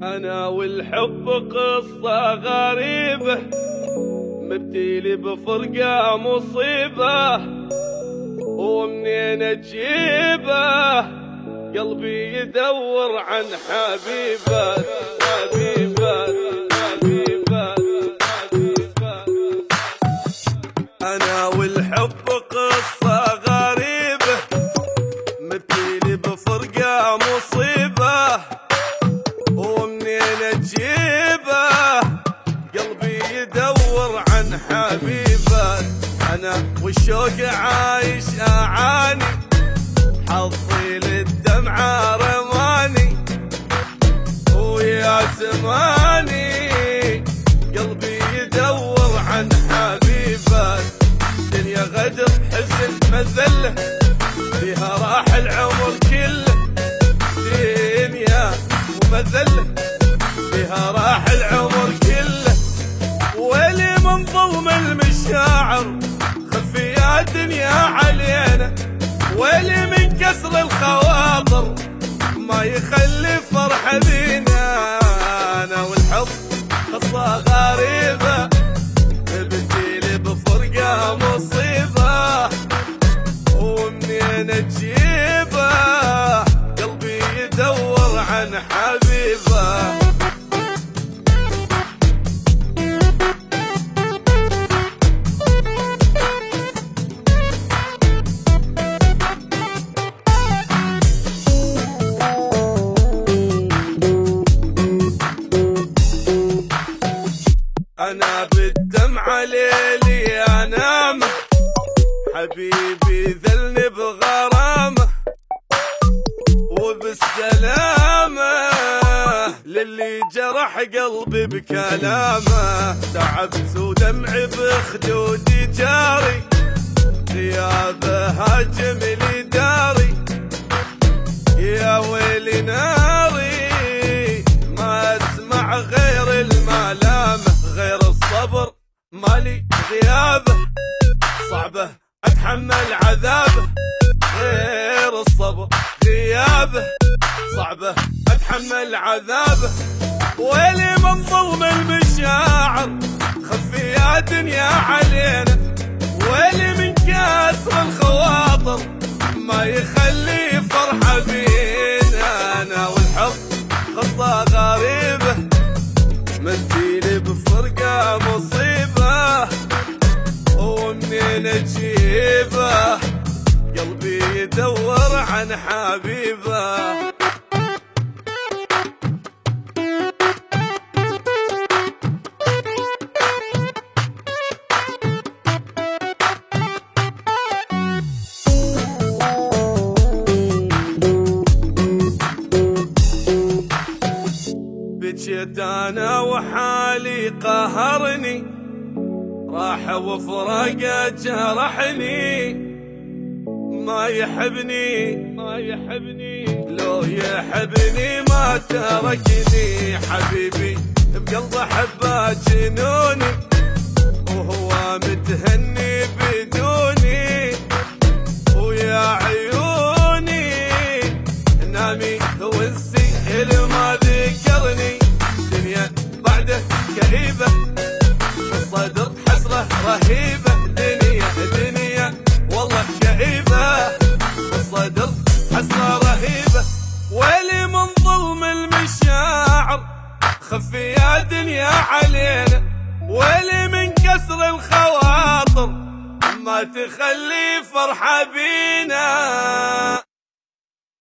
أنا والحب قصة غريبة، مبتلي بفرقة مصيبة، ومنين أجيبه قلبي يدور عن حبيبة حبيبة حبيبة حبيبة. أنا والحب قصة غريبة، مبتلي بفرقة مصيبة، ومنين أجيبه قلبي يدور عن حبيبة. أنا والشوق عايش أعاني، حظي للدمعة رماني، ويا زماني قلبي يدور عن حبيبة. دنيا غدر حزن مذلة، فيها راح العمر كله. دنيا ومذلة، فيها راح العمر كله. ويلي من ظلم المشاعر، خفي يا دنيا علينا. ويلي من كسر الخواطر، ما يخلي فرحة بينا. أنا والحب قصة غريبة، بتجيلي بفرقة مصيبة، ومنين أجيبه قلبي يدور عن حبيبة. أنا بالدمعة ليلي أنام، حبيبي ذلني بغرامه، وبالسلامة للي جرح قلبي بكلامه. تعبت ودمعي بخدودي جاري، غيابه هاجم لي داري. يا ويلي ناري، ما اسمع غير الملامه، غير الصبر مالي غيابه، صعبه اتحمل عذابه. غير الصبر غيابه، صعبه اتحمل عذابه. ويلي من ظلم المشاعر، خفي يا دنيا علينا. ويلي من كسر الخواطر، ما يخلي فرحة بينا. أنا والحب قصة غريبة، مبتلي بفرقة مصيبة، ومنين أجيبه قلبي يدور عن حبيبة. بجيت أنا وحالي قهرني، راح وفراقه جرحني. ما يحبني ما يحبني، لو يحبني ما تركني. حبيبي بقلبه حبه جنوني، وهو متهني بدوني. ويا عيوني نامي وانسي اللي ما ذكرني. دنيا بعده كئيبة، الصدر حسرة رهيبة. دنيا دنيا والله كئيبة، الصدر حسرة رهيبة. ويلي من ظلم المشاعر، خفي يا دنيا علينا. ويلي من كسر الخواطر، ما تخلي فرحة بينا.